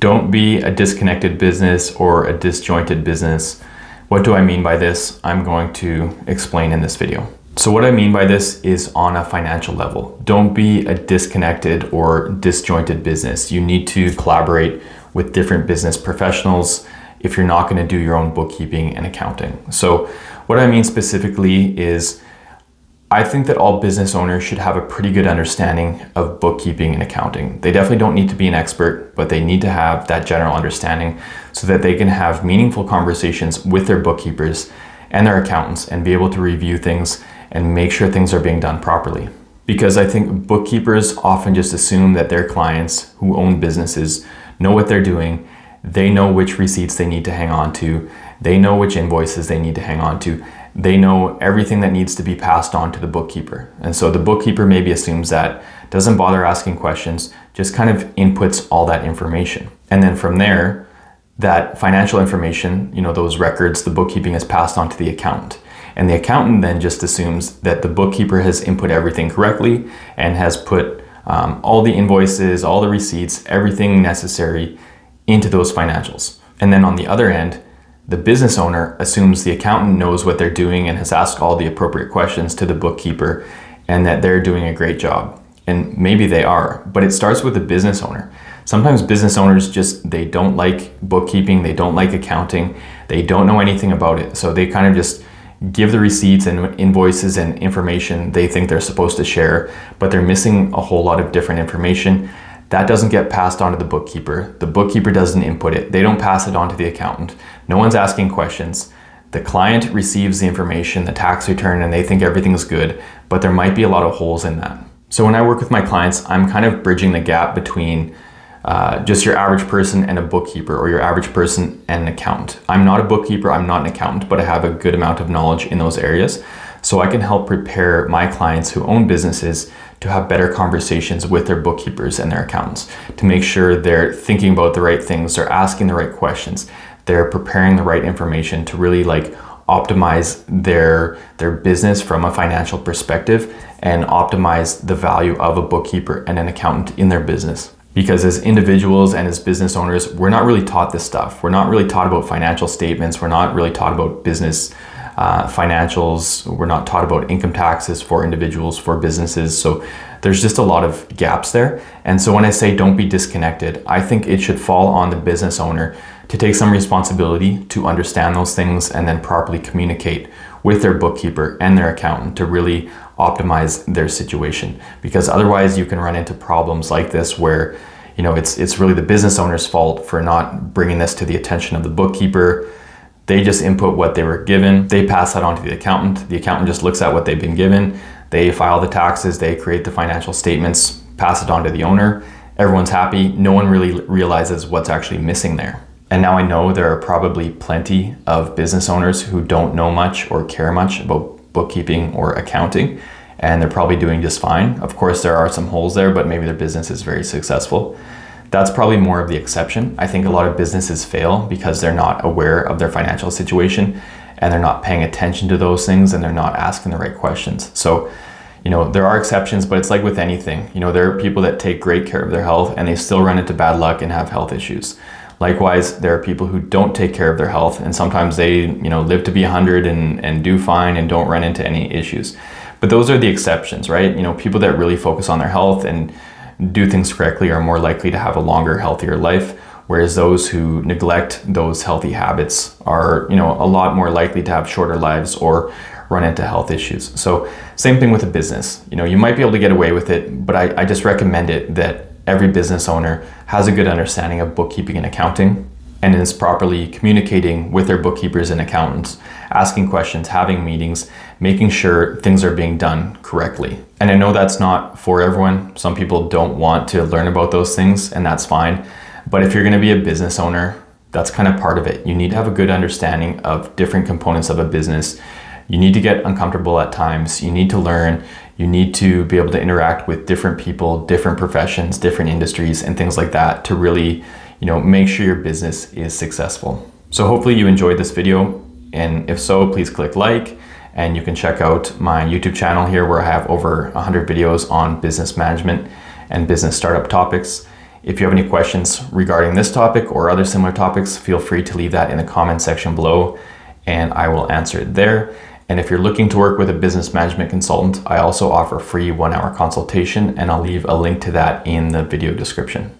Don't be a disconnected business or a disjointed business. What do I mean by this? I'm going to explain in this video. So what I mean by this is on a financial level. Don't be a disconnected or disjointed business. You need to collaborate with different business professionals if you're not going to do your own bookkeeping and accounting. So what I mean specifically is I think that all business owners should have a pretty good understanding of bookkeeping and accounting. They definitely don't need to be an expert, but they need to have that general understanding so that they can have meaningful conversations with their bookkeepers and their accountants and be able to review things and make sure things are being done properly. Because I think bookkeepers often just assume that their clients who own businesses know what they're doing. They know which receipts they need to hang on to. They know which invoices they need to hang on to. They know everything that needs to be passed on to the bookkeeper. And so the bookkeeper maybe assumes that, doesn't bother asking questions, just kind of inputs all that information. And then from there, that financial information, those records, the bookkeeping is passed on to the accountant. And the accountant then just assumes that the bookkeeper has input everything correctly and has put all the invoices, all the receipts, everything necessary into those financials. And then on the other end, the business owner assumes the accountant knows what they're doing and has asked all the appropriate questions to the bookkeeper and that they're doing a great job. And maybe they are, but it starts with the business owner. Sometimes business owners they don't like bookkeeping, they don't like accounting, they don't know anything about it. So they kind of just give the receipts and invoices and information they think they're supposed to share, but they're missing a whole lot of different information. That doesn't get passed on to the bookkeeper. The bookkeeper doesn't input it. They don't pass it on to the accountant. No one's asking questions. The client receives the information, the tax return, and they think everything's good, but there might be a lot of holes in that. So when I work with my clients, I'm kind of bridging the gap between just your average person and a bookkeeper, or your average person and an accountant. I'm not a bookkeeper, I'm not an accountant, but I have a good amount of knowledge in those areas. So I can help prepare my clients who own businesses to have better conversations with their bookkeepers and their accountants to make sure they're thinking about the right things, they're asking the right questions, they're preparing the right information to really optimize their business from a financial perspective and optimize the value of a bookkeeper and an accountant in their business. Because as individuals and as business owners, we're not really taught this stuff. We're not really taught about financial statements. We're not really taught about business financials. We're not taught about income taxes for individuals, for businesses. So there's just a lot of gaps there. And so when I say don't be disconnected, I think it should fall on the business owner to take some responsibility to understand those things and then properly communicate with their bookkeeper and their accountant to really optimize their situation. Because otherwise you can run into problems like this where it's really the business owner's fault for not bringing this to the attention of the bookkeeper. They just input what they were given. They pass that on to the accountant. The accountant just looks at what they've been given. They file the taxes. They create the financial statements, pass it on to the owner. Everyone's happy. No one really realizes what's actually missing there. And now I know there are probably plenty of business owners who don't know much or care much about bookkeeping or accounting, and they're probably doing just fine. Of course, there are some holes there, but maybe their business is very successful. That's probably more of the exception. I think a lot of businesses fail because they're not aware of their financial situation and they're not paying attention to those things and they're not asking the right questions. So, there are exceptions, but it's like with anything. There are people that take great care of their health and they still run into bad luck and have health issues. Likewise, there are people who don't take care of their health and sometimes they, live to be 100 and do fine and don't run into any issues. But those are the exceptions, right? People that really focus on their health and do things correctly are more likely to have a longer, healthier life, whereas those who neglect those healthy habits are, a lot more likely to have shorter lives or run into health issues. So same thing with a business. You might be able to get away with it, but I just recommend it that every business owner has a good understanding of bookkeeping and accounting and is properly communicating with their bookkeepers and accountants, asking questions, having meetings, making sure things are being done correctly. And I know that's not for everyone. Some people don't want to learn about those things, and that's fine. But if you're going to be a business owner, that's kind of part of it. You need to have a good understanding of different components of a business. You need to get uncomfortable at times. You need to learn. You need to be able to interact with different people, different professions, different industries, and things like that to really, make sure your business is successful. So hopefully you enjoyed this video. And if so, please click like, and you can check out my YouTube channel here where I have over 100 videos on business management and business startup topics. If you have any questions regarding this topic or other similar topics, feel free to leave that in the comment section below and I will answer it there. And if you're looking to work with a business management consultant, I also offer free 1-hour consultation, and I'll leave a link to that in the video description.